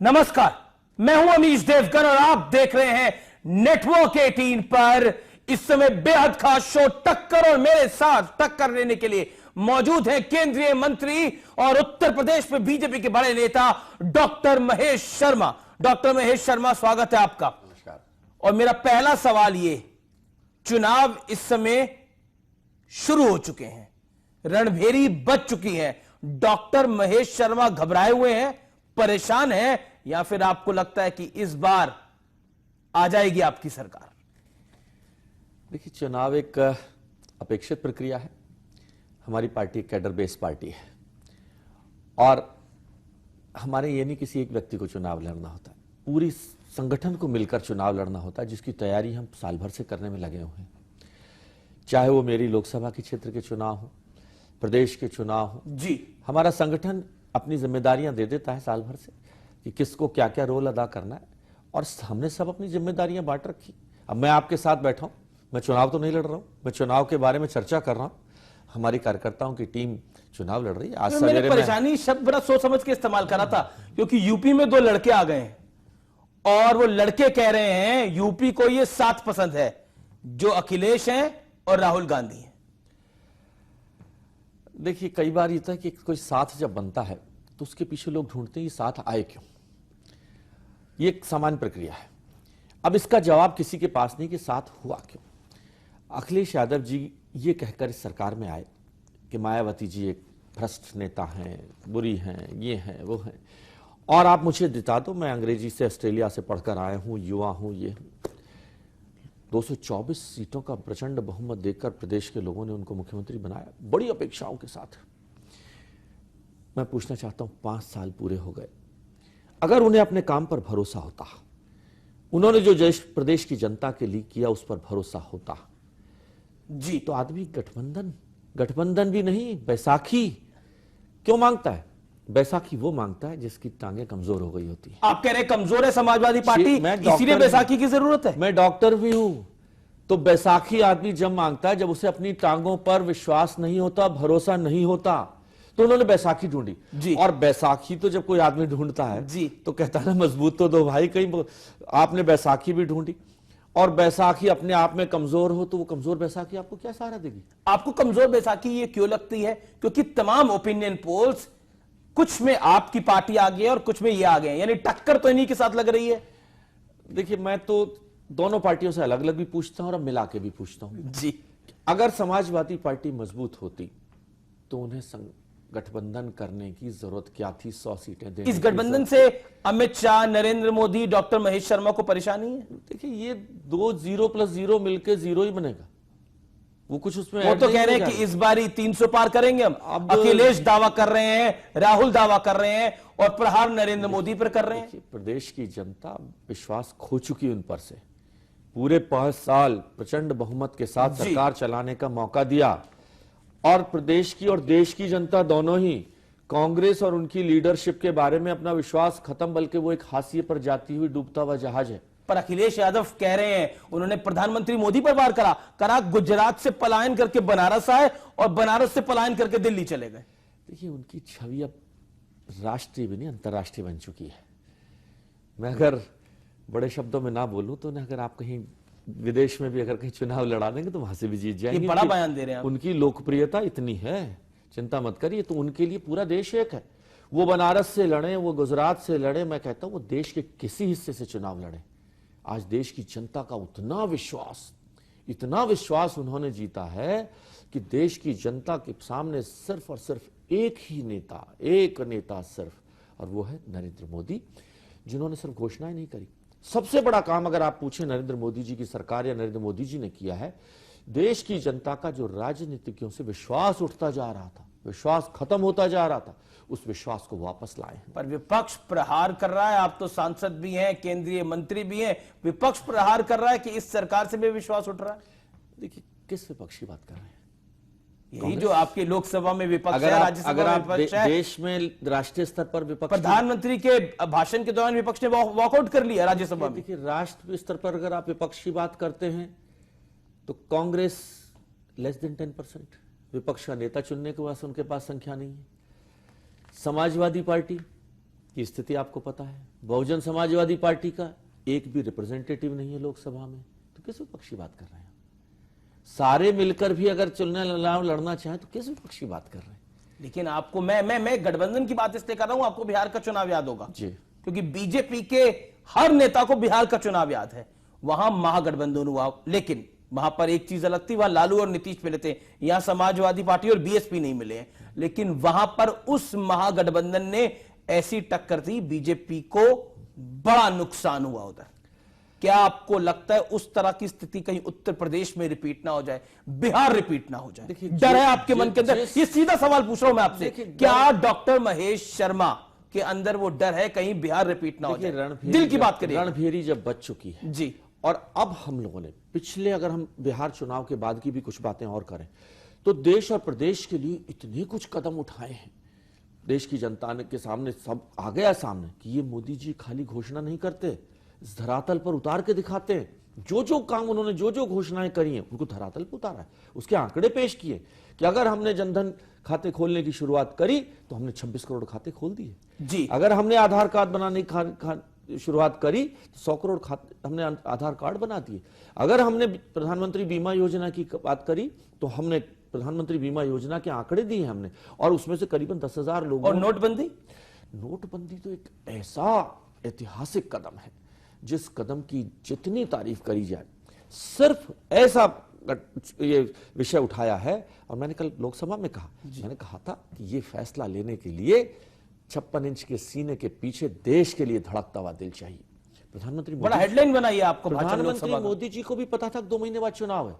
नमस्कार, मैं हूं अमीश देवगन और आप देख रहे हैं नेटवर्क 18 पर। इस समय बेहद खास शो टक्कर, और मेरे साथ टक्कर लेने के लिए मौजूद हैं केंद्रीय मंत्री और उत्तर प्रदेश में बीजेपी के बड़े नेता डॉक्टर महेश शर्मा। डॉक्टर महेश शर्मा, स्वागत है आपका। नमस्कार। और मेरा पहला सवाल ये, चुनाव इस समय शुरू हो चुके हैं, रणभेरी बज चुकी है, डॉक्टर महेश शर्मा घबराए हुए हैं, परेशान है, या फिर आपको लगता है कि इस बार आ जाएगी आपकी सरकार? देखिए, चुनाव एक अपेक्षित प्रक्रिया है। हमारी पार्टी कैडर बेस पार्टी है और हमारे ये नहीं किसी एक व्यक्ति को चुनाव लड़ना होता है, पूरी संगठन को मिलकर चुनाव लड़ना होता है, जिसकी तैयारी हम साल भर से करने में लगे हुए हैं। चाहे वो मेरी लोकसभा के क्षेत्र के चुनाव हो, प्रदेश के चुनाव हो, जी, हमारा संगठन अपनी जिम्मेदारियां दे देता है साल भर से कि किसको क्या क्या रोल अदा करना है, और हमने सब अपनी जिम्मेदारियां बांट रखी। अब मैं आपके साथ बैठा हूं, मैं चुनाव तो नहीं लड़ रहा हूं, मैं चुनाव के बारे में चर्चा कर रहा हूं। हमारी कार्यकर्ताओं की टीम चुनाव लड़ रही है। आज मैंने परेशानी शब्द बड़ा सोच समझ के इस्तेमाल करा था, क्योंकि यूपी में दो लड़के आ गए हैं और वो लड़के कह रहे हैं यूपी को ये साथ पसंद है, जो अखिलेश हैं और राहुल गांधी हैं। देखिए, कई बार ये था कि कोई साथ जब बनता है तो उसके पीछे लोग ढूंढते हैं ये साथ आए क्यों। ये एक सामान्य प्रक्रिया है। अब इसका जवाब किसी के पास नहीं कि साथ हुआ क्यों। अखिलेश यादव जी ये कहकर इस सरकार में आए कि मायावती जी एक भ्रष्ट नेता हैं, बुरी हैं, ये हैं, वो हैं, और आप मुझे जिता दो, मैं अंग्रेजी से ऑस्ट्रेलिया से पढ़कर आया हूं, युवा हूं, ये 224 सीटों का प्रचंड बहुमत देकर प्रदेश के लोगों ने उनको मुख्यमंत्री बनाया, बड़ी अपेक्षाओं के साथ। मैं पूछना चाहता हूं, 5 साल पूरे हो गए, अगर उन्हें अपने काम पर भरोसा होता, उन्होंने जो प्रदेश की जनता के लिए किया उस पर भरोसा होता जी, तो आदमी गठबंधन भी नहीं, बैसाखी क्यों मांगता है? बैसाखी वो मांगता है जिसकी टांगें कमजोर हो गई होती है। आप कह रहे कमजोर है समाजवादी पार्टी, इसीलिए बैसाखी की जरूरत है। मैं डॉक्टर भी हूं, तो बैसाखी आदमी जब मांगता है जब उसे अपनी टांगों पर विश्वास नहीं होता, भरोसा नहीं होता, तो उन्होंने बैसाखी ढूंढी जी। और बैसाखी तो जब कोई आदमी ढूंढता है जी, तो कहता है ना, मजबूत तो दो भाई। कहीं आपने बैसाखी भी ढूंढी, और बैसाखी अपने आप में कमजोर हो, तो वो कमजोर बैसाखी आपको क्या सहारा देगी? आपको कमजोर बैसाखी ये क्यों लगती है? क्योंकि तमाम ओपिनियन पोल्स, कुछ में आपकी पार्टी आ गई है और कुछ में ये आ गए हैं, यानी टक्कर तो इन्हीं के साथ लग रही है। देखिए, मैं तो दोनों पार्टियों से अलग अलग भी पूछता हूं और मिला के भी पूछता हूं जी। अगर समाजवादी पार्टी मजबूत होती तो उन्हें गठबंधन करने की जरूरत क्या थी? 100 सीटें देने। इस गठबंधन से अमित शाह, नरेंद्र मोदी, डॉक्टर महेश शर्मा को परेशानी है? देखिए, ये 2 0 + 0 मिलकर 0 ही बनेगा। वो कुछ उसमें वो तो कह रहे हैं कि इस बारी 300 पार करेंगे हम। अखिलेश दावा कर रहे हैं, राहुल दावा कर रहे हैं, और प्रहार नरेंद्र मोदी पर कर रहे हैं। प्रदेश की जनता विश्वास खो चुकी उन पर से। पूरे 5 साल प्रचंड बहुमत के साथ सरकार चलाने का मौका दिया, और प्रदेश की और देश की जनता दोनों ही कांग्रेस और उनकी लीडरशिप के बारे में अपना विश्वास खत्म, बल्कि वो एक हाशिए पर जाती हुई डूबता हुआ जहाज है। पर अखिलेश यादव कह रहे हैं, उन्होंने प्रधानमंत्री मोदी पर वार करा गुजरात से पलायन करके बनारस आए और बनारस से पलायन करके दिल्ली चले गए। देखिए, उनकी छवि अब राष्ट्रीय भी नहीं, अंतर्राष्ट्रीय बन चुकी है। मैं अगर बड़े शब्दों में ना बोलूं तो ना, अगर आप कहीं विदेश में भी अगर कहीं चुनाव लड़ा देंगे तो वहां से भी जीत जाएंगे। बड़ा बयान दे रहे हैं आप। उनकी लोकप्रियता इतनी है, चिंता मत करिए। तो उनके लिए पूरा देश एक है। वो बनारस से लड़े, वो गुजरात से लड़े, मैं कहता हूं वो देश के किसी हिस्से से चुनाव लड़े, आज देश की जनता का इतना विश्वास उन्होंने जीता है कि देश की जनता के सामने सिर्फ और सिर्फ एक नेता सिर्फ, और वो है नरेंद्र मोदी, जिन्होंने सिर्फ घोषणाएं नहीं करी। सबसे बड़ा काम अगर आप पूछें नरेंद्र मोदी जी की सरकार या नरेंद्र मोदी जी ने किया है, देश की जनता का जो राजनीतिज्ञों से विश्वास उठता जा रहा था, विश्वास खत्म होता जा रहा था, उस विश्वास को वापस लाए। पर विपक्ष प्रहार कर रहा है, आप तो सांसद भी हैं, केंद्रीय मंत्री भी हैं, विपक्ष प्रहार कर रहा है कि इस सरकार से भी विश्वास उठ रहा है। देखिए, किस विपक्ष की बात कर रहे हैं? यही जो आपके लोकसभा में विपक्ष है, राज्यसभा में विपक्ष है, देश में राष्ट्रीय स्तर पर विपक्ष, प्रधानमंत्री के भाषण के दौरान विपक्ष ने वॉकआउट कर लिया राज्यसभा में। देखिए, राष्ट्रीय स्तर पर अगर आप विपक्ष की बात करते हैं तो कांग्रेस लेस देन 10%, विपक्ष का नेता चुनने के बाद उनके पास संख्या नहीं है। समाजवादी पार्टी की स्थिति आपको पता है। बहुजन समाजवादी पार्टी का एक भी रिप्रेजेंटेटिव नहीं है लोकसभा में, तो किस विपक्ष की बात कर रहे हैं? सारे मिलकर भी अगर चुनाव लड़ना चाहें तो किस विपक्ष की बात कर रहे हैं? लेकिन आपको मैं गठबंधन की बात इसलिए कर रहा हूं, आपको बिहार का चुनाव याद होगा जी, क्योंकि बीजेपी के हर नेता को बिहार का चुनाव याद है। वहां महागठबंधन हुआ, लेकिन वहां पर एक चीज अलग थी, वहां लालू और नीतीश मिले थे, यहां समाजवादी पार्टी और बीएसपी नहीं मिले हैं। लेकिन वहां पर उस महागठबंधन ने ऐसी टक्कर दी, बीजेपी को बड़ा नुकसान हुआ उधर। क्या आपको लगता है उस तरह की स्थिति कहीं उत्तर प्रदेश में रिपीट ना हो जाए, बिहार रिपीट ना हो जाए? डर है आपके मन के अंदर? ये सीधा सवाल पूछ रहा हूं मैं आपसे, क्या डॉक्टर महेश शर्मा के अंदर वो डर है कहीं बिहार रिपीट ना हो जाए? दिल की बात करिए। रणभेरी जब बच चुकी है जी, और अब हम लोगों ने पिछले, अगर हम बिहार चुनाव के बाद की भी कुछ बातें और करें तो देश और प्रदेश के लिए इतने कुछ कदम उठाए हैं। देश की जनता ने के सामने सब आ गया सामने कि ये मोदी जी खाली घोषणा नहीं करते, इस धरातल पर उतार के दिखाते हैं। जो जो काम उन्होंने, जो जो घोषणाएं करी हैं, उनको धरातल पर उतारा है। उसके आंकड़े पेश किए कि अगर हमने जनधन खाते खोलने की शुरुआत करी तो हमने 26 करोड़ खाते खोल दिए जी। अगर हमने आधार कार्ड बनाने की शुरुआत करी तो 100 करोड़ खाते हमने आधार कार्ड बना दिए। अगर हमने प्रधानमंत्री बीमा योजना की बात करी तो हमने प्रधानमंत्री बीमा योजना के आंकड़े दिए हमने, और उसमें से करीबन 10,000 लोगों। और नोटबंदी तो एक ऐसा ऐतिहासिक कदम है जिस कदम की जितनी तारीफ करी जाए, सिर्फ ऐसा ये विषय उठाया है। और मैंने कल लोकसभा में कहा, मैंने कहा था कि ये फैसला लेने के लिए 56 इंच के सीने के पीछे देश के लिए धड़कता हुआ दिल चाहिए। प्रधानमंत्री बड़ा हेडलाइन बनाइए आपको। प्रधानमंत्री मोदी जी को भी पता था 2 महीने बाद चुनाव है।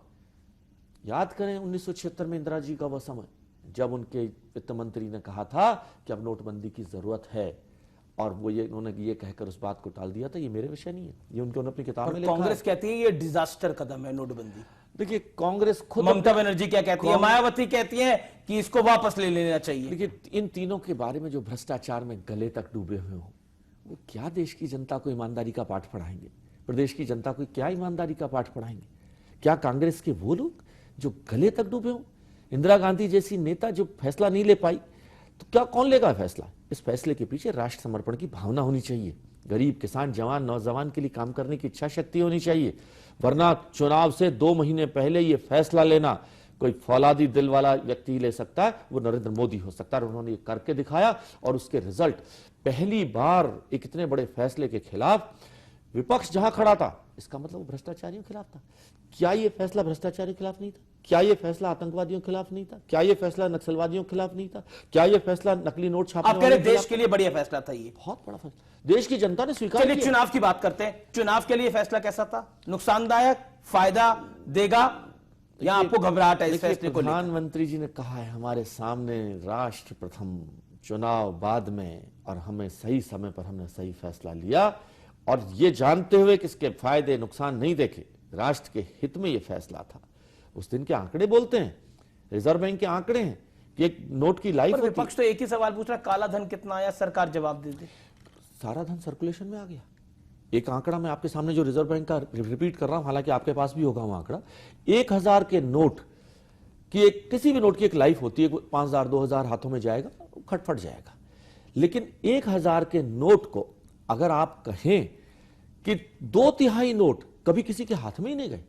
याद करें 1976 में इंदिरा जी का वह समय, जब उनके वित्त मंत्री ने कहा था कि अब नोटबंदी की जरूरत है, और वो उन्होंने ये कहकर उस बात को टाल दिया था। ये मेरे विषय नहीं है, ये उन्होंने अपनी किताब में लिखा है। कांग्रेस कहती है ये डिजास्टर कदम है नोटबंदी। देखिए कांग्रेस खुद, ममता बनर्जी क्या कहती है, मायावती कहती है कि इसको वापस ले लेना चाहिए। देखिए इन तीनों के बारे में जो भ्रष्टाचार में गले तक डूबे हुए हो, वो क्या देश की जनता को ईमानदारी का पाठ पढ़ाएंगे? प्रदेश की जनता को क्या ईमानदारी का पाठ पढ़ाएंगे? क्या कांग्रेस के वो लोग जो गले तक डूबे हो? इंदिरा गांधी जैसी नेता जो फैसला नहीं ले पाई, तो क्या कौन लेगा फैसला? इस फैसले के पीछे राष्ट्र समर्पण की भावना होनी चाहिए। गरीब, किसान, जवान, नौजवान के लिए काम करने की इच्छा शक्ति होनी चाहिए। वरना चुनाव से 2 महीने पहले ये फैसला लेना कोई फौलादी दिल वाला व्यक्ति ही ले सकता है, वो नरेंद्र मोदी हो सकता है। उन्होंने ये करके दिखाया, और उसके रिजल्ट, पहली बार एक इतने बड़े फैसले के खिलाफ विपक्ष जहां खड़ा था, इसका मतलब वो भ्रष्टाचारियों के खिलाफ था। क्या ये फैसला भ्रष्टाचारियों के खिलाफ नहीं था? क्या ये फैसला आतंकवादियों के खिलाफ नहीं था? क्या ये फैसला नक्सलवादियों के खिलाफ नहीं था? क्या ये फैसला नकली नोट छापने आप कह रहे देश के लिए बढ़िया फैसला था? ये बहुत बड़ा फैसला देश की जनता ने स्वीकार किया। चलिए चुनाव की बात करते हैं। चुनाव के लिए फैसला कैसा था? नुकसानदायक, फायदा देगा, या आपको घबराहट है इस फैसले को? प्रधानमंत्री जी ने कहा है हमारे सामने राष्ट्र प्रथम, चुनाव बाद में, और हमें सही समय पर हमने सही फैसला लिया, और ये जानते हुए कि इसके फायदे नुकसान नहीं देखे, राष्ट्र के हित में ये फैसला था। उस दिन के आंकड़े बोलते हैं, रिजर्व बैंक के आंकड़े हैं कि एक नोट की लाइफ। विपक्ष तो एक ही सवाल पूछ रहा, काला धन कितना आया, सरकार जवाब दे दे। सारा धन सर्कुलेशन में आ गया। एक आंकड़ा मैं आपके सामने जो रिजर्व बैंक का रिपीट कर रहा हूं, हालांकि आपके पास भी होगा वो आंकड़ा। 1000 के नोट की एक, किसी भी नोट की एक लाइफ होती है, 5000 2000 हाथों में जाएगा, खटफट जाएगा। लेकिन 1000 के नोट को अगर आप कहें कि 2/3 नोट कभी किसी के हाथ में ही नहीं गए,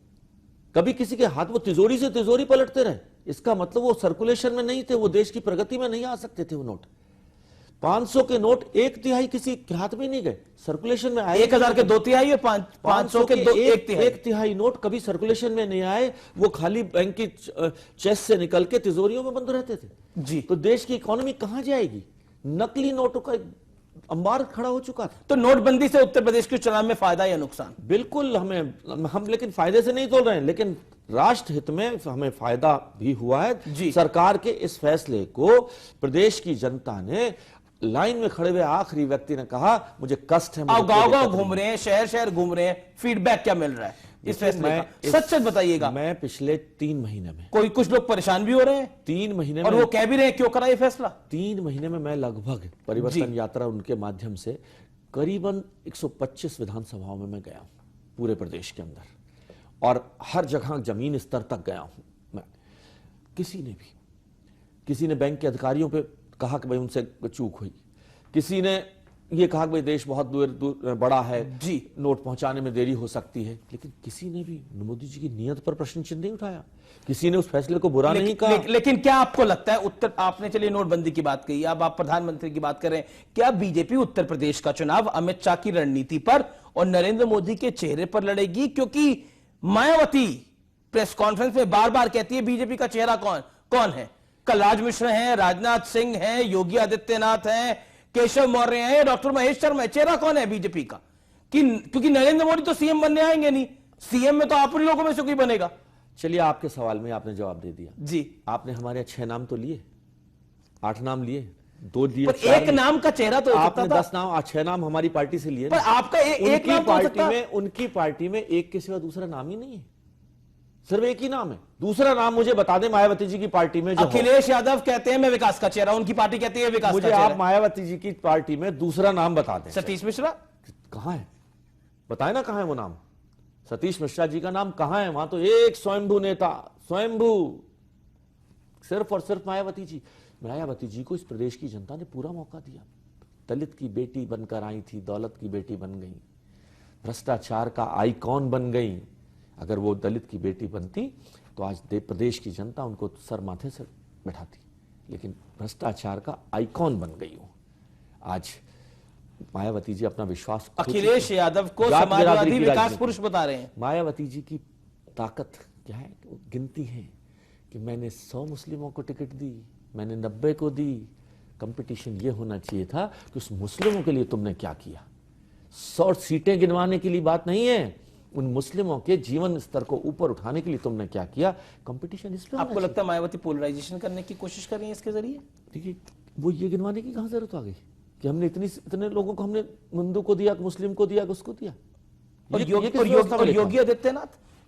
कभी किसी के हाथ, वो तिजोरी से तिजोरी पलटते रहे, इसका मतलब वो सर्कुलेशन में नहीं थे, वो देश की प्रगति में नहीं आ सकते थे वो नोट। 500 के नोट 1/3 किसी के हाथ में नहीं गए, सर्कुलेशन में आए। 1000 के 2/3 और 500 के 1/3 नोट कभी सर्कुलेशन में नहीं आए, वो खाली बैंक की चेस्ट से निकल के तिजोरियों में बंद रहते थे जी। तो देश की इकोनॉमी कहां जाएगी? नकली नोटों का अंबार खड़ा हो चुका था। तो नोटबंदी से उत्तर प्रदेश के चुनाव में फायदा या नुकसान? बिल्कुल, हम लेकिन फायदे से नहीं तोल रहे हैं, लेकिन राष्ट्र हित में हमें फायदा भी हुआ है। सरकार के इस फैसले को प्रदेश की जनता ने, लाइन में खड़े हुए आखिरी व्यक्ति ने कहा मुझे कष्ट है। आप गांव-गांव घूम रहे हैं, शहर-शहर घूम रहे हैं, फीडबैक क्या मिल रहा है इस फैसले का? सच बताइएगा। मैं पिछले 3 महीने में, कोई कुछ लोग परेशान भी हो रहे हैं 3 महीने और में, वो कह भी रहे हैं क्यों करा ये फैसला। 3 महीने में मैं लगभग परिवर्तन यात्रा उनके माध्यम से करीबन 125 विधानसभाओं में मैं गया हूं पूरे प्रदेश के अंदर, और हर जगह जमीन स्तर तक गया हूं मैं। किसी ने बैंक के अधिकारियों पे कहा कि भाई उनसे चूक हुई, किसी ने ये कहा कि भाई देश बहुत दूर बड़ा है जी, नोट पहुंचाने में देरी हो सकती है, लेकिन किसी ने भी मोदी जी की नीयत पर प्रश्न चिन्ह नहीं उठाया, किसी ने उस फैसले को बुरा नहीं कहा। लेकिन क्या आपको लगता है उत्तर, आपने चलिए नोटबंदी की बात कही, अब आप प्रधानमंत्री की बात करें, क्या बीजेपी उत्तर प्रदेश का चुनाव अमित शाह की रणनीति पर और नरेंद्र मोदी के चेहरे पर लड़ेगी? क्योंकि मायावती प्रेस कॉन्फ्रेंस में बार बार कहती है बीजेपी का चेहरा कौन है। कलराज मिश्र हैं, राजनाथ सिंह हैं, योगी आदित्यनाथ हैं, केशव मौर्य हैं, डॉक्टर महेश शर्मा है, चेहरा कौन है बीजेपी का? क्योंकि नरेंद्र मोदी तो सीएम बनने आएंगे नहीं, सीएम में तो आप उन लोगों में से कोई बनेगा। चलिए, आपके सवाल में आपने जवाब दे दिया जी। आपने हमारे 6 नाम तो लिए, 8 नाम लिए, 2 दिए, पर एक नाम का चेहरा तो आपने 10 नाम, 6 नाम हमारी पार्टी से लिए। पर आपका एक नाम पार्टी में, उनकी पार्टी में एक के सिवा दूसरा नाम ही नहीं है, सिर्फ एक ही नाम है। दूसरा नाम मुझे बता दें मायावती जी की पार्टी में जो अखिलेश यादव कहते हैं मैं विकास का चेहरा, उनकी पार्टी कहती है विकास का चेहरा। मुझे आप मायावती जी की पार्टी में दूसरा नाम बता दें। सतीश मिश्रा कहां है, बताए ना कहां है वो नाम। सतीश मिश्रा जी का नाम कहां है? वहां तो एक स्वयंभू नेता, स्वयंभू, सिर्फ और सिर्फ मायावती जी। मायावती जी को इस प्रदेश की जनता ने पूरा मौका दिया। दलित की बेटी बनकर आई थी, दौलत की बेटी बन गई, भ्रष्टाचार का आइकॉन बन गई। अगर वो दलित की बेटी बनती तो आज प्रदेश की जनता उनको सर माथे से बैठाती, लेकिन भ्रष्टाचार का आइकॉन बन गई हो। आज मायावती जी अपना विश्वास, अखिलेश यादव को समाजवादी विकास पुरुष बता रहे हैं। मायावती जी की ताकत क्या है? वो गिनती है कि मैंने 100 मुस्लिमों को टिकट दी, मैंने 90 को दी। कंपटीशन ये होना चाहिए था कि उस मुस्लिमों के लिए तुमने क्या किया। 100 सीटें गिनवाने के लिए बात नहीं है, उन मुस्लिमों के जीवन स्तर को ऊपर उठाने के लिए तुमने क्या किया। कंपटीशन इसमें आपको लगता है मायावती पोलराइजेशन करने की कोशिश कर रही है इसके जरिए? देखिए, वो ये गिनवाने की कहां जरूरत आ गई कि हमने इतने लोगों को हमने हिंदू को दिया, मुस्लिम को दिया, उसको दिया। और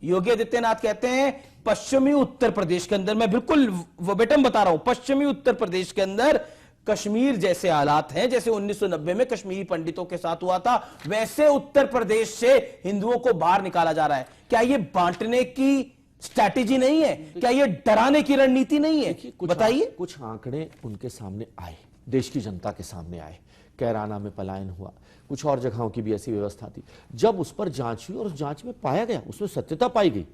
योगी आदित्यनाथ कहते हैं पश्चिमी उत्तर प्रदेश के अंदर, मैं बिल्कुल वर्बेटम बता रहा हूं, पश्चिमी उत्तर प्रदेश के अंदर कश्मीर जैसे हालात हैं जैसे 1990 में कश्मीरी पंडितों के साथ हुआ था, वैसे उत्तर प्रदेश से हिंदुओं को बाहर निकाला जा रहा है। क्या ये बांटने की स्ट्रैटेजी नहीं है? क्या ये डराने की रणनीति नहीं है? बताइए। कुछ आंकड़े उनके सामने आए, देश की जनता के सामने आए। कैराना में पलायन हुआ, कुछ और जगहों की भी ऐसी व्यवस्था थी। जब उस पर जांच हुई और उस जांच में पाया गया, उसमें सत्यता पाई गई,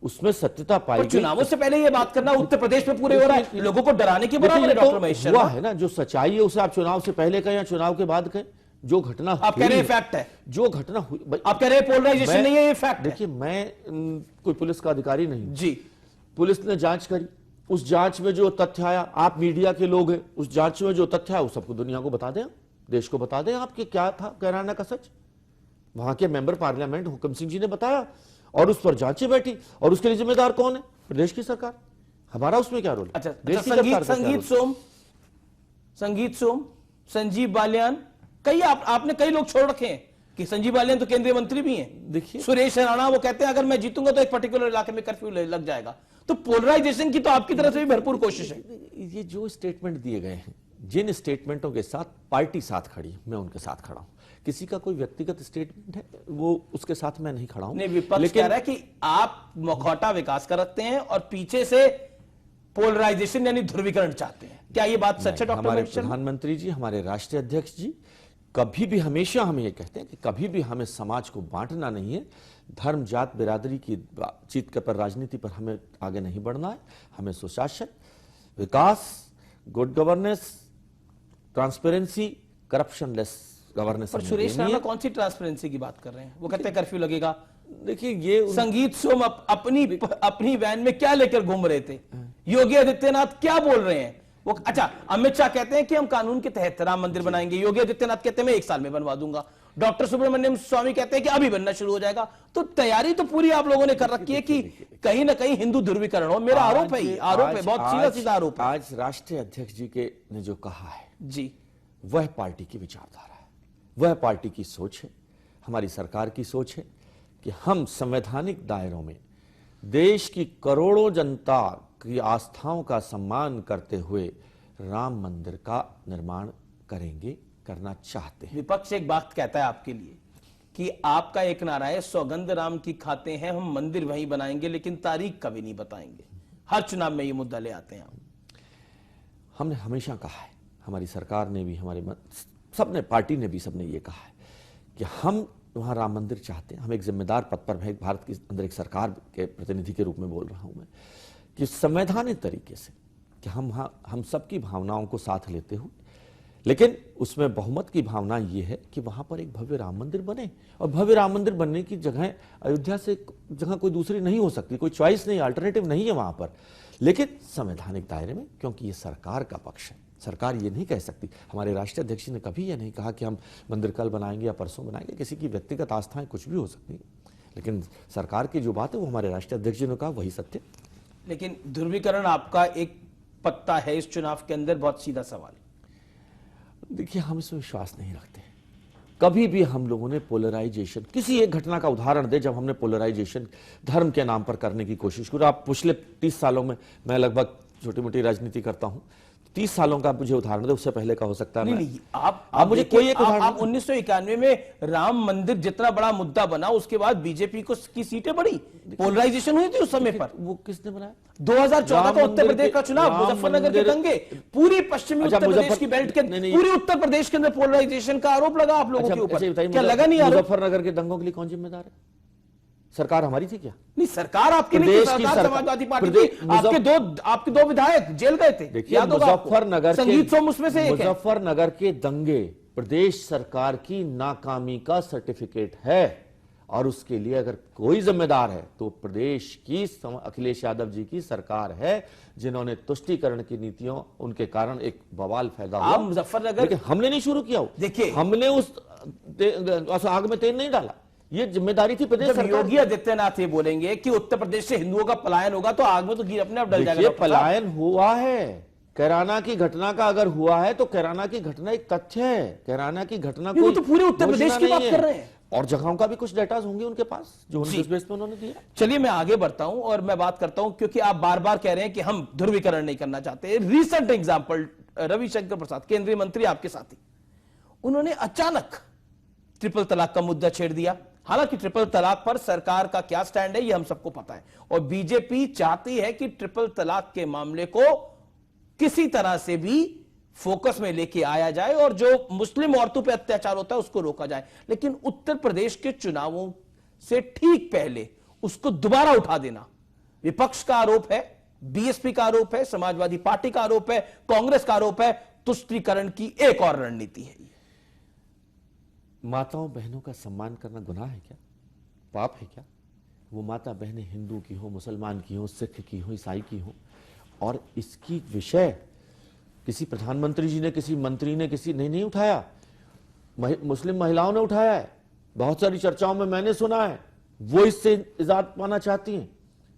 उसमें सत्यता पाई गई। चुनावों से पहले ये बात करना उत्तर प्रदेश में पूरे हो रहा है, लोगों को डराने की बराबर है। डॉक्टर महेश शर्मा, हुआ है ना, जो सच्चाई है उसे आप चुनाव से पहले कहें या चुनाव के बाद कहें, जो घटना आप कह रहे हैं फैक्ट है, जो घटना हुई, आप कह रहे हैं पोलराइजेशन नहीं है, ये फैक्ट है। देखिए, मैं कोई पुलिस का अधिकारी नहीं जी। पुलिस ने जांच करी, उस जांच में जो तथ्य आया, आप मीडिया के लोग हैं, उस जांच में जो तथ्य आया वो सबको दुनिया को बता दें, देश को बता दें आपके क्या था कैराना का सच। वहां के मेंबर पार्लियामेंट हुकम सिंह जी ने बताया और उस पर जांचें बैठी, और उसके लिए जिम्मेदार कौन है? प्रदेश की सरकार। हमारा उसमें क्या रोल? अच्छा, संगीत सोम, संजीव बालियान, आपने कई लोग छोड़ रखे हैं कि संजीव बालियान तो केंद्रीय मंत्री भी हैं। देखिए, सुरेश राणा, वो कहते हैं अगर मैं जीतूंगा तो एक पर्टिकुलर इलाके में कर्फ्यू लग जाएगा। तो पोलराइजेशन की तो आपकी तरफ से भी भरपूर कोशिश है। ये जो स्टेटमेंट दिए गए हैं, जिन स्टेटमेंटों के साथ पार्टी साथ खड़ी है, मैं उनके साथ खड़ा हूं। किसी का कोई व्यक्तिगत स्टेटमेंट है, वो उसके साथ मैं नहीं खड़ा हूं। नहीं, विपक्ष कह रहा है कि आप मुखौटा विकास का रखते हैं और पीछे से पोलराइजेशन यानी ध्रुवीकरण चाहते हैं। क्या ये बात सच है डॉक्टर? हमारे प्रधानमंत्री जी, हमारे राष्ट्रीय अध्यक्ष जी कभी भी हमेशा हमें ये कहते हैं कि कभी भी हमें समाज को बांटना नहीं है, धर्म जात बिरादरी की बातचीत पर, राजनीति पर हमें आगे नहीं बढ़ना है। हमें सुशासन, विकास, good governance, transparency, corruption less governance. पर सुरेश राणा कौन सी ट्रांसपेरेंसी की बात कर रहे हैं? वो कहते हैं कर्फ्यू लगेगा। देखिए, ये संगीत सोम अपनी वैन में क्या लेकर घूम रहे थे? योगी आदित्यनाथ क्या बोल रहे हैं? वो अच्छा, अमित शाह कहते हैं कि हम कानून के तहत राम मंदिर बनाएंगे, योगी आदित्यनाथ कहते हैं मैं 1 साल में बनवा दूंगा, डॉक्टर सुब्रमण्यम स्वामी कहते हैं कि अभी बनना शुरू हो जाएगा। तो तैयारी तो पूरी आप लोगों ने कर रखी है कि कहीं ना कहीं हिंदू ध्रुवीकरण हो। मेरा आरोप है, बहुत सीधा सीधा आरोप है। आज राष्ट्रीय अध्यक्ष जी के ने जो कहा है जी, वह पार्टी की विचारधारा है, वह पार्टी की सोच है, हमारी सरकार की सोच है कि हम संवैधानिक दायरों में देश की करोड़ों जनता की आस्थाओं का सम्मान करते हुए राम मंदिर का निर्माण करेंगे, करना चाहते हैं। विपक्ष एक बात कहता है आपके लिए कि आपका एक नारा है, सौगंध राम की खाते हैं हम, मंदिर वहीं बनाएंगे लेकिन तारीख कभी नहीं बताएंगे। हर चुनाव में ये मुद्दा ले आते हैं आप। हमने हमेशा कहा है, हमारी सरकार ने भी, हमारे सबने, पार्टी ने भी, सबने ये कहा है कि हम वहां राम मंदिर चाहते हैं। हम एक जिम्मेदार पद पर हैं, भारत के अंदर एक सरकार के प्रतिनिधि के रूप में बोल रहा हूं मैं, कि संवैधानिक तरीके से कि हम सबकी भावनाओं को साथ लेते हुए, लेकिन उसमें बहुमत की भावना यह है कि वहां पर एक भव्य राम मंदिर बने। और भव्य राम मंदिर बनने की जगह अयोध्या से जगह कोई दूसरी नहीं हो सकती, कोई चॉइस नहीं, अल्टरनेटिव नहीं है वहां पर, लेकिन संवैधानिक दायरे में, क्योंकि ये सरकार का पक्ष है। सरकार ये नहीं कह सकती, हमारे राष्ट्रीय अध्यक्ष ने कभी ये नहीं कहा कि हम मंदिर कल बनाएंगे या परसों बनाएंगे। किसी की व्यक्तिगत आस्थाएं कुछ भी हो सकती है, लेकिन सरकार की जो बात है वो हमारे राष्ट्रीय अध्यक्ष जी ने कहा, वही सत्य। लेकिन ध्रुवीकरण आपका एक पत्ता है इस चुनाव के अंदर, बहुत सीधा सवाल। देखिए, हम इसमें विश्वास नहीं रखते। कभी भी हम लोगों ने पोलराइजेशन, किसी एक घटना का उदाहरण दे जब हमने पोलराइजेशन धर्म के नाम पर करने की कोशिश की। आप पिछले 30 सालों में, मैं लगभग छोटी मोटी राजनीति करता हूं, 30 सालों का मुझे उदाहरण दे, उससे पहले का हो सकता है। नहीं, आप मुझे कोई एक उदाहरण। आप 1991 में राम मंदिर जितना बड़ा मुद्दा बना, उसके बाद बीजेपी को की सीटें बढ़ी, पोलराइजेशन हुई थी उस समय पर। वो किसने बनाया? 2014 का उत्तर प्रदेश का चुनाव, मुजफ्फरनगर के दंगे, पूरी पश्चिमी उत्तर प्रदेश की बेल्ट के, पूरी उत्तर प्रदेश के अंदर पोलराइजेशन का आरोप लगा आप लोगों के ऊपर, क्या लगा नहीं? मुजफ्फरनगर के दंगों के लिए कौन जिम्मेदार है? सरकार हमारी थी क्या? नहीं, सरकार आपकी नहीं थी, सरकार समाजवादी पार्टी थी। आपके दो विधायक जेल गए थे। देखिए, मुजफ्फरनगर, संगीत सोम उसमें से एक है। मुजफ्फरनगर के दंगे प्रदेश सरकार की नाकामी का सर्टिफिकेट है, और उसके लिए अगर कोई जिम्मेदार है तो प्रदेश की अखिलेश यादव जी की सरकार है, जिन्होंने तुष्टीकरण की नीतियों, उनके कारण एक बवाल पैदा हुआ। मुजफ्फरनगर, लेकिन हमने नहीं शुरू किया। देखिए, हमने उस आग में तेल नहीं डाला, ये जिम्मेदारी थी प्रदेश सरकार। योगी आदित्यनाथ ये बोलेंगे कि उत्तर प्रदेश से हिंदुओं का पलायन होगा तो आग में तो गिर अपने आप डल जाएगा। पलायन हुआ है, कैराना की घटना का अगर हुआ है तो कैराना की घटना एक तथ्य है। कैराना की घटना को तो पूरे उत्तर प्रदेश की बात कर रहे हैं, और जगहों का भी कुछ डेटा होंगे उनके पास जो उस बेस पे उन्होंने दिया। चलिए, मैं आगे बढ़ता हूं और मैं बात करता हूं, क्योंकि आप बार बार कह रहे हैं कि हम ध्रुवीकरण नहीं करना चाहते। रीसेंट एग्जांपल, रविशंकर प्रसाद, केंद्रीय मंत्री आपके साथी, उन्होंने अचानक ट्रिपल तलाक का मुद्दा छेड़ दिया। हालांकि ट्रिपल तलाक पर सरकार का क्या स्टैंड है ये हम सबको पता है, और बीजेपी चाहती है कि ट्रिपल तलाक के मामले को किसी तरह से भी फोकस में लेके आया जाए और जो मुस्लिम औरतों पे अत्याचार होता है उसको रोका जाए। लेकिन उत्तर प्रदेश के चुनावों से ठीक पहले उसको दोबारा उठा देना विपक्ष का आरोप है, बीएसपी का आरोप है, समाजवादी पार्टी का आरोप है, कांग्रेस का आरोप है। तुष्टीकरण की एक और रणनीति है। माताओं बहनों का सम्मान करना गुनाह है क्या? पाप है क्या? वो माता बहनें हिंदू की हो, मुसलमान की हो, सिख की हो, ईसाई की हो, और इसकी विषय किसी प्रधानमंत्री जी ने, किसी मंत्री ने, किसी ने नहीं उठाया, मुस्लिम महिलाओं ने उठाया है। बहुत सारी चर्चाओं में मैंने सुना है वो इससे इजाजत पाना चाहती हैं।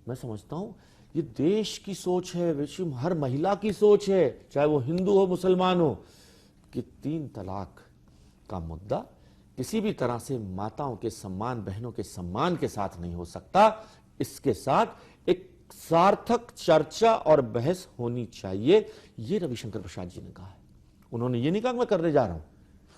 मैं समझता हूं ये देश की सोच है, विश्व हर महिला की सोच है, चाहे वो हिंदू हो, मुसलमान हो, कि 3 तलाक का मुद्दा किसी भी तरह से माताओं के सम्मान, बहनों के सम्मान के साथ नहीं हो सकता। इसके साथ एक सार्थक चर्चा और बहस होनी चाहिए, ये रविशंकर प्रसाद जी ने कहा है। उन्होंने ये नहीं कहा मैं करने जा रहा हूं,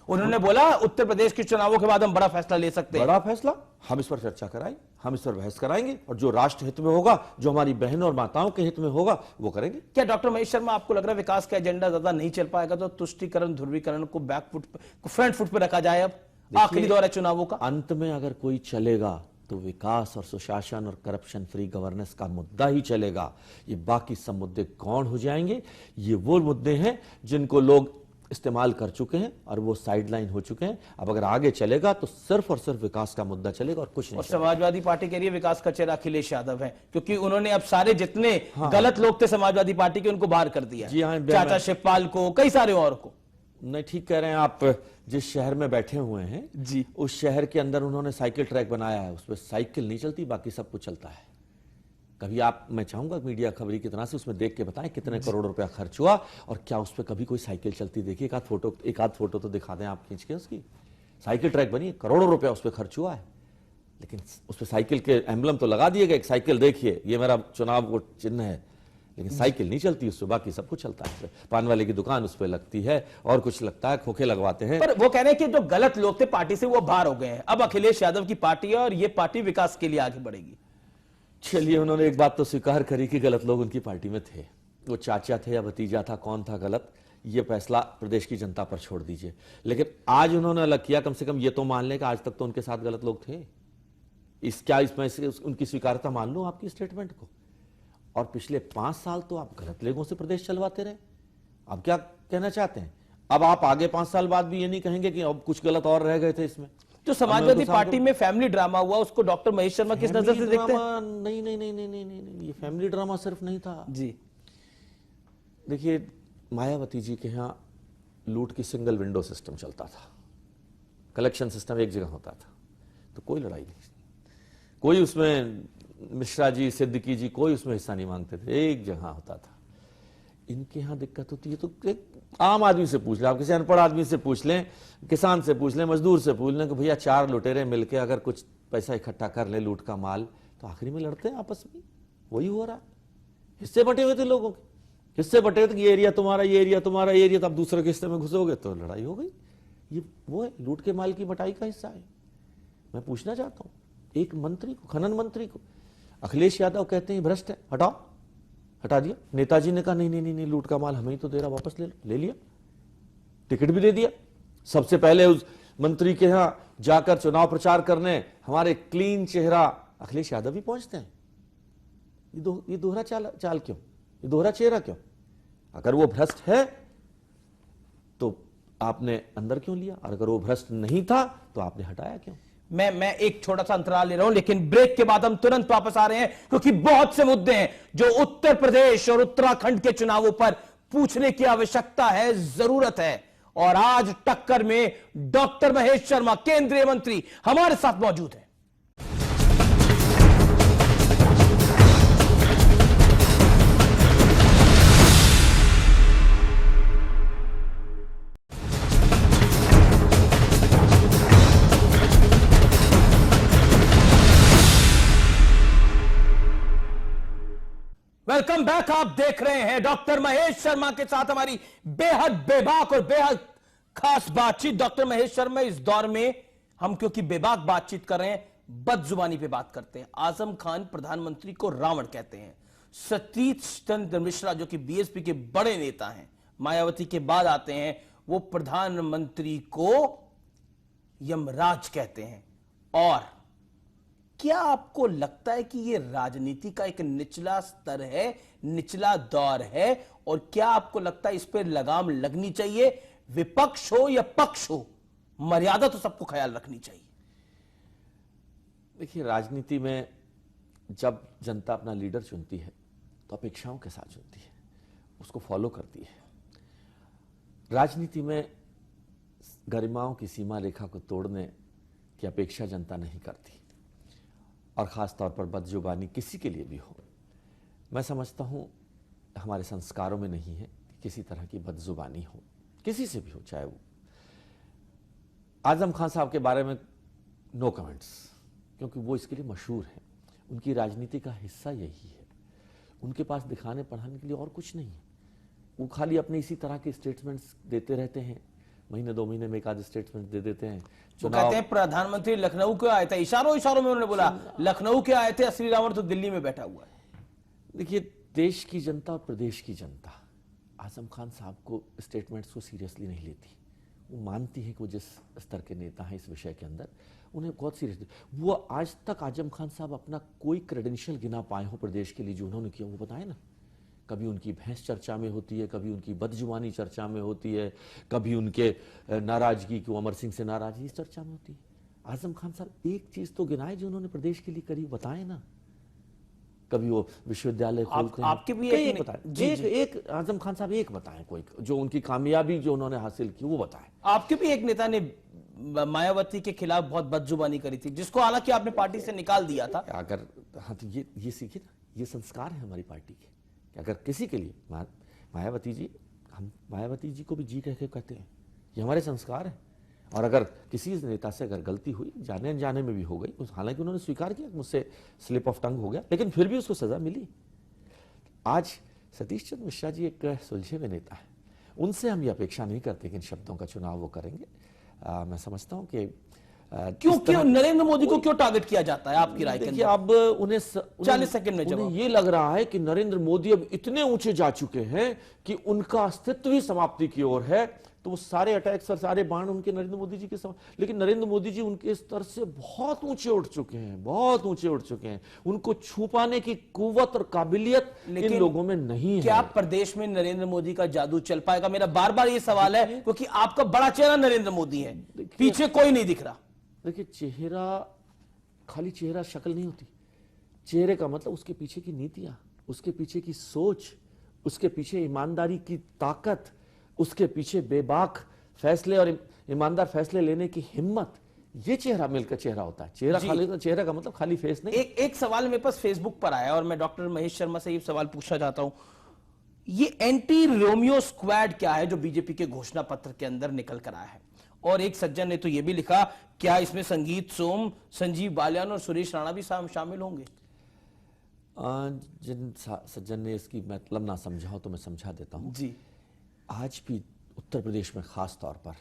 उन्होंने बोला उत्तर प्रदेश के चुनावों के बाद हम बड़ा फैसला ले सकते हैं। बड़ा फैसला, हम इस पर चर्चा कराएंगे, हम इस पर बहस कराएंगे, और जो राष्ट्र हित में होगा, जो हमारी बहनों और माताओं के हित में होगा, वो करेंगे। क्या डॉक्टर महेश शर्मा, आपको लग रहा है विकास का एजेंडा ज्यादा नहीं चल पाएगा तो तुष्टीकरण, ध्रुवीकरण को बैकफुट, फ्रंट फुट पे रखा जाए? अब आखिरी दौर है चुनावों का, अंत में अगर कोई चलेगा तो विकास और सुशासन और करप्शन फ्री गवर्नेंस का मुद्दा ही चलेगा। ये बाकी सब मुद्दे कौन हो जाएंगे? ये वो मुद्दे हैं जिनको लोग इस्तेमाल कर चुके हैं और वो साइडलाइन हो चुके हैं। अब अगर आगे चलेगा तो सिर्फ और सिर्फ विकास का मुद्दा चलेगा और कुछ नहीं। और समाजवादी पार्टी के लिए विकास का चेहरा अखिलेश यादव है, क्योंकि उन्होंने अब सारे जितने गलत लोग थे समाजवादी पार्टी के उनको बाहर कर दिया। जी हाँ, चाचा शिवपाल को, कई सारे और को। नहीं, ठीक कह रहे हैं आप। जिस शहर में बैठे हुए हैं जी, उस शहर के अंदर उन्होंने साइकिल ट्रैक बनाया है, उस पर साइकिल नहीं चलती, बाकी सब कुछ चलता है। कभी आप, मैं चाहूंगा मीडिया खबरी की तरह से उसमें देख के बताएं कितने करोड़ रुपया खर्च हुआ और क्या उस पर कभी कोई साइकिल चलती देखी? एक आध फोटो तो दिखा दें आप खींच के। उसकी साइकिल ट्रैक बनी, करोड़ों रुपया उस पर खर्च हुआ है, लेकिन उस पर साइकिल के एम्बलम तो लगा दिए गए, एक साइकिल देखिए, ये मेरा चुनाव वो चिन्ह है, लेकिन साइकिल नहीं चलती उस पर, बाकी सब कुछ चलता है। पान वाले की दुकान उस पर लगती है और कुछ लगता है, खोखे लगवाते हैं। पर वो कह रहे हैं कि जो गलत लोग थे पार्टी से वो बाहर हो गए हैं, अब अखिलेश यादव की पार्टी है और ये पार्टी विकास के लिए आगे बढ़ेगी। चलिए, उन्होंने एक बात तो स्वीकार करी कि गलत लोग उनकी पार्टी में थे। वो चाचा थे या भतीजा था, कौन था गलत, ये फैसला प्रदेश की जनता पर छोड़ दीजिए। लेकिन आज उन्होंने अलग किया, कम से कम ये तो मान लें कि आज तक तो उनके साथ गलत लोग थे। इसमें उनकी स्वीकारता मान लो आपकी स्टेटमेंट को। और पिछले 5 साल तो आप गलत लोगों से प्रदेश चलवाते रहे। अब क्या कहना चाहते हैं? अब आप आगे 5 साल बाद भी ये नहीं कहेंगे कि अब कुछ गलत और रह गए थे इसमें। जो समाजवादी पार्टी में फैमिली ड्रामा हुआ, उसको डॉक्टर महेश शर्मा किस नजर से देखते हैं? नहीं नहीं नहीं नहीं नहीं नहीं, ये फैमिली ड्रामा सिर्फ नहीं था जी। देखिए, मायावती जी के यहाँ लूट की सिंगल विंडो सिस्टम चलता था, कलेक्शन सिस्टम एक जगह होता था, तो कोई लड़ाई नहीं, कोई उसमें मिश्रा जी, सिद्दीकी जी, कोई उसमें हिस्सा नहीं मांगते थे, एक जगह होता था। इनके यहाँ दिक्कत होती है तो एक आम आदमी से पूछ लें, आप किसी अनपढ़ आदमी से पूछ लें, किसान से पूछ लें, मजदूर से पूछ लें कि भैया 4 लुटेरे मिलके अगर कुछ पैसा इकट्ठा कर ले लूट का माल, तो आखिरी में लड़ते हैं आपस में। वही हो रहा है। हिस्से बटे हुए थे लोगों के, हिस्से बटे हुए थे, ये एरिया तुम्हारा, ये एरिया तुम्हारा, ये एरिया, तब दूसरे के हिस्से में घुसोगे तो लड़ाई हो गई। ये वो है, लूट के माल की बटाई का हिस्सा है। मैं पूछना चाहता हूँ एक मंत्री को, खनन मंत्री को, अखिलेश यादव कहते हैं भ्रष्ट है, हटाओ, हटा दिया। नेताजी ने कहा नहीं नहीं नहीं, लूट का माल हमें ही तो दे रहा, वापस ले लो, ले लिया, टिकट भी दे दिया। सबसे पहले उस मंत्री के यहां जाकर चुनाव प्रचार करने हमारे क्लीन चेहरा अखिलेश यादव भी पहुंचते हैं। ये दोहरा चाल क्यों, ये दोहरा चेहरा क्यों? अगर वो भ्रष्ट है तो आपने अंदर क्यों लिया, और अगर वो भ्रष्ट नहीं था तो आपने हटाया क्यों? मैं एक छोटा सा अंतराल ले रहा हूं, लेकिन ब्रेक के बाद हम तुरंत वापस आ रहे हैं, क्योंकि बहुत से मुद्दे हैं जो उत्तर प्रदेश और उत्तराखंड के चुनावों पर पूछने की आवश्यकता है, जरूरत है। और आज टक्कर में डॉक्टर महेश शर्मा, केंद्रीय मंत्री, हमारे साथ मौजूद हैं। Welcome back. आप देख रहे हैं डॉक्टर महेश शर्मा के साथ हमारी बेहद बेबाक और बेहद खास बातचीत। डॉक्टर महेश शर्मा, इस दौर में हम क्योंकि बेबाक बातचीत कर रहे हैं, बदजुबानी पे बात करते हैं। आजम खान प्रधानमंत्री को रावण कहते हैं। सतीश चंद्र मिश्रा जो कि बीएसपी के बड़े नेता हैं, मायावती के बाद आते हैं, वो प्रधानमंत्री को यमराज कहते हैं। और क्या आपको लगता है कि यह राजनीति का एक निचला स्तर है, निचला दौर है? और क्या आपको लगता है इस पर लगाम लगनी चाहिए? विपक्ष हो या पक्ष हो, मर्यादा तो सबको ख्याल रखनी चाहिए। देखिए, राजनीति में जब जनता अपना लीडर चुनती है तो अपेक्षाओं के साथ चुनती है, उसको फॉलो करती है। राजनीति में गरिमाओं की सीमा रेखा को तोड़ने की अपेक्षा जनता नहीं करती, और ख़ास तौर पर बदजुबानी किसी के लिए भी हो। मैं समझता हूँ हमारे संस्कारों में नहीं है कि किसी तरह की बदजुबानी हो, किसी से भी हो, चाहे वो। आजम खान साहब के बारे में नो कमेंट्स, क्योंकि वो इसके लिए मशहूर है। उनकी राजनीति का हिस्सा यही है। उनके पास दिखाने पढ़ाने के लिए और कुछ नहीं है। वो खाली अपने इसी तरह के स्टेटमेंट्स देते रहते हैं, महीने 2 महीने में एक आध स्टेटमेंट दे देते हैं। वो कहते हैं प्रधानमंत्री लखनऊ क्यों आए थे, इशारों इशारों में उन्होंने बोला लखनऊ क्यों आए थे, असली रावण तो दिल्ली में बैठा हुआ है। देखिए, देश की जनता और प्रदेश की जनता आजम खान साहब को स्टेटमेंट्स को सीरियसली नहीं लेती। वो मानती है कि वो जिस स्तर के नेता हैं इस विषय के अंदर, उन्हें बहुत सीरियसली। वो आज तक आजम खान साहब अपना कोई क्रेडेंशियल गिना पाए हो प्रदेश के लिए जो उन्होंने किया, वो बताए ना। कभी उनकी भैंस चर्चा में होती है, कभी उनकी बदजुबानी चर्चा में होती है, कभी उनके नाराजगी की, अमर सिंह से नाराजगी इस चर्चा में होती है। आजम खान साहब एक चीज तो गिनाए जो उन्होंने प्रदेश के लिए करी, बताए ना। कभी वो विश्वविद्यालय खोलते हैं, आपके भी एक बताए, एक आजम खान साहब एक बताएं, कोई जो उनकी कामयाबी जो उन्होंने हासिल की वो बताएं। आपके भी एक नेता ने मायावती के खिलाफ बहुत बदजुबानी करी थी, जिसको हालांकि आपने पार्टी से निकाल दिया था। अगर हाँ, तो ये सीखिए ना, ये संस्कार है हमारी पार्टी के। अगर किसी के लिए मायावती जी, हम मायावती जी को भी जी कह के कहते हैं, ये हमारे संस्कार है। और अगर किसी नेता से अगर गलती हुई, जाने अनजाने में भी हो गई, हालांकि उन्होंने स्वीकार किया मुझसे स्लिप ऑफ टंग हो गया, लेकिन फिर भी उसको सजा मिली। आज सतीश चंद्र मिश्रा जी एक सुलझे हुए नेता है, उनसे हम ये अपेक्षा नहीं करते कि इन शब्दों का चुनाव वो करेंगे। मैं समझता हूँ कि क्यों नरेंद्र मोदी को क्यों टारगेट किया जाता है आपकी राय के देखिए, अंदर? अब उन्हें 40 सेकंड में जवाब। ये लग रहा है कि नरेंद्र मोदी अब इतने ऊंचे जा चुके हैं कि उनका अस्तित्व ही समाप्ति की ओर है, तो वो सारे अटैक्स और सारे बाण उनके नरेंद्र मोदी जी के लेकिन नरेंद्र मोदी जी उनके स्तर से बहुत ऊंचे उठ चुके हैं, बहुत ऊंचे उठ चुके हैं। उनको छू पाने की कुव्वत और काबिलियत इन लोगों में नहीं है। क्या प्रदेश में नरेंद्र मोदी का जादू चल पाएगा? मेरा बार बार ये सवाल है, क्योंकि आपका बड़ा चेहरा नरेंद्र मोदी है, पीछे कोई नहीं दिख रहा। देखिए, चेहरा खाली चेहरा शक्ल नहीं होती। चेहरे का मतलब उसके पीछे की नीतियां, उसके पीछे की सोच, उसके पीछे ईमानदारी की ताकत, उसके पीछे बेबाक फैसले और ईमानदार फैसले लेने की हिम्मत, ये चेहरा मिलकर चेहरा होता है। चेहरा का मतलब खाली फेस नहीं। एक सवाल मेरे पास फेसबुक पर आया और मैं डॉक्टर महेश शर्मा से ये सवाल पूछना चाहता हूं। ये एंटी रोमियो स्क्वाड क्या है जो बीजेपी के घोषणा पत्र के अंदर निकल कर आया है? और एक सज्जन ने तो यह भी लिखा, क्या इसमें संगीत सोम, संजीव बालियान और सुरेश राणा भी शामिल होंगे? जिन सज्जन ने इसकी मतलब ना समझा हो तो मैं समझा देता हूं जी। आज भी उत्तर प्रदेश में खास तौर पर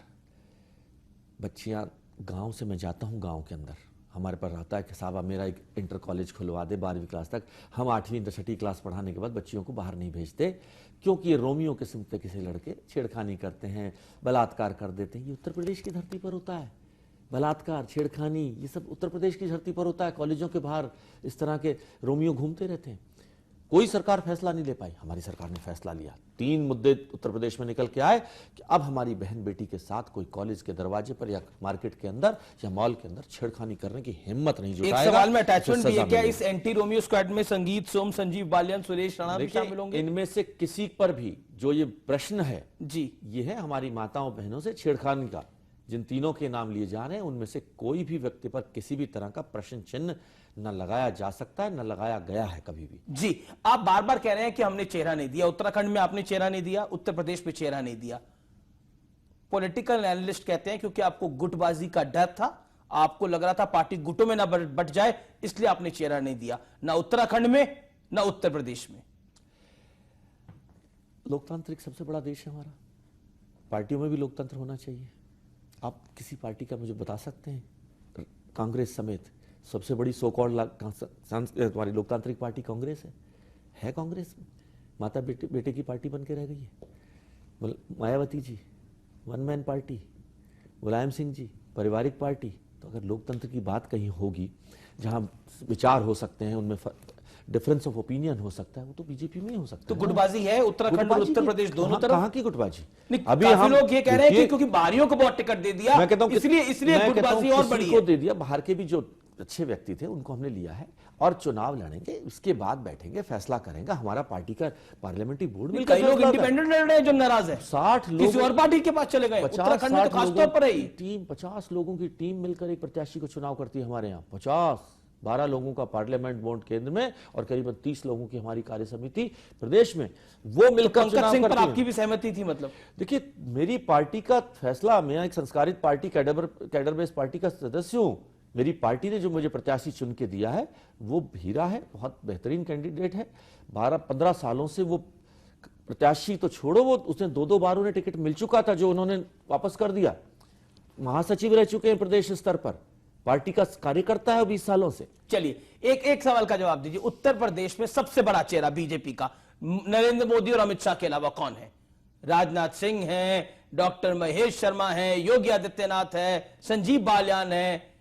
बच्चियां, गांव से मैं जाता हूं, गांव के अंदर हमारे पर रहता है कि साहब मेरा एक इंटर कॉलेज खुलवा दे 12वीं क्लास तक। हम 8वीं 10वीं क्लास पढ़ाने के बाद बच्चियों को बाहर नहीं भेजते, क्योंकि ये रोमियो किस्म के किसी लड़के छेड़खानी करते हैं, बलात्कार कर देते हैं। ये उत्तर प्रदेश की धरती पर होता है। बलात्कार, छेड़खानी, ये सब उत्तर प्रदेश की धरती पर होता है। कॉलेजों के बाहर इस तरह के रोमियो घूमते रहते हैं। कोई सरकार फैसला नहीं ले पाई, हमारी सरकार ने फैसला लिया। 3 मुद्दे उत्तर प्रदेश में निकल के आए कि अब हमारी बहन बेटी के साथ कोई कॉलेज के दरवाजे पर या मार्केट के अंदर या मॉल के अंदर छेड़खानी करने की हिम्मत नहीं जुटाएगा। एक सवाल में अटैचमेंट भी है, क्या इस एंटी रोमियो स्क्वाड में संगीत सोम, संजीव बालियान, सुरेश राणा भी शामिल होंगे? इनमें से किसी पर भी जो ये प्रश्न है जी, ये है हमारी माताओं बहनों से छेड़खानी का। जिन तीनों के नाम लिए जा रहे हैं उनमें से कोई भी व्यक्ति पर किसी भी तरह का प्रश्न चिन्ह न लगाया जा सकता है, न लगाया गया है कभी भी। जी, आप बार बार कह रहे हैं कि हमने चेहरा नहीं दिया। उत्तराखंड में आपने चेहरा नहीं दिया, उत्तर प्रदेश में चेहरा नहीं दिया। पॉलिटिकल एनालिस्ट कहते हैं क्योंकि आपको गुटबाजी का डर था, आपको लग रहा था पार्टी गुटों में ना बट जाए, इसलिए आपने चेहरा नहीं दिया, ना उत्तराखंड में ना उत्तर प्रदेश में। लोकतांत्रिक सबसे बड़ा देश है हमारा, पार्टियों में भी लोकतंत्र होना चाहिए। आप किसी पार्टी का मुझे बता सकते हैं? कांग्रेस समेत सबसे बड़ी सो कॉल्ड हमारी लोकतांत्रिक पार्टी कांग्रेस है कांग्रेस में माता बेटे की पार्टी बन के रह गई है। Mayawati ji one man party, Mulayam Singh ji पारिवारिक पार्टी। तो अगर लोकतंत्र की बात कहीं होगी जहां विचार हो सकते हैं, उनमें डिफरेंस ऑफ ओपिनियन हो सकता है, वो तो बीजेपी में ही हो सकता है। तो गुटबाजी है उत्तराखंड और उत्तर प्रदेश दोनों तरफ? कहां की गुटबाजी? अभी काफी लोग ये कह रहे हैं कि क्योंकि बाहरियों को बहुत टिकट दे दिया, मैं कहता हूं इसलिए गुटबाजी और बड़ी को दे दिया। बाहर के भी जो अच्छे व्यक्ति थे उनको हमने लिया है और चुनाव लड़ेंगे, उसके बाद बैठेंगे, फैसला करेंगे। हमारा पार्टी का पार्लियामेंट्री बोर्ड में कई लोग इंडिपेंडेंट लड़ रहे हैं जो नाराज है, 60 लोग किसी और पार्टी के पास चले गए। उत्तराखंड में तो खासतौर पर है टीम 50 लोगों की टीम मिलकर एक प्रत्याशी को चुनाव करती है हमारे यहाँ। 12 लोगों का पार्लियामेंट बोर्ड केंद्र में और करीबन 30 लोगों की हमारी कार्य समिति प्रदेश में, वो मिलकर चुनाव करती है। आपकी भी सहमति थी? मतलब देखिए, मेरी पार्टी का फैसला, मैं एक संस्कारित पार्टी कैडर बेस्ड पार्टी का सदस्य हूं। मेरी पार्टी ने जो मुझे प्रत्याशी चुन के दिया है वो हीरा है, बहुत बेहतरीन कैंडिडेट है। 12-15 सालों से वो प्रत्याशी तो छोड़ो, वो उसने 2-2 बार उन्हें टिकट मिल चुका था जो उन्होंने वापस कर दिया। महासचिव रह चुके हैं प्रदेश स्तर पर, पार्टी का कार्यकर्ता है 20 सालों से। चलिए एक सवाल का जवाब दीजिए। उत्तर प्रदेश में सबसे बड़ा चेहरा बीजेपी का नरेंद्र मोदी और अमित शाह के अलावा कौन है? राजनाथ सिंह है, डॉक्टर महेश शर्मा है, योगी आदित्यनाथ है, संजीव बालियान है,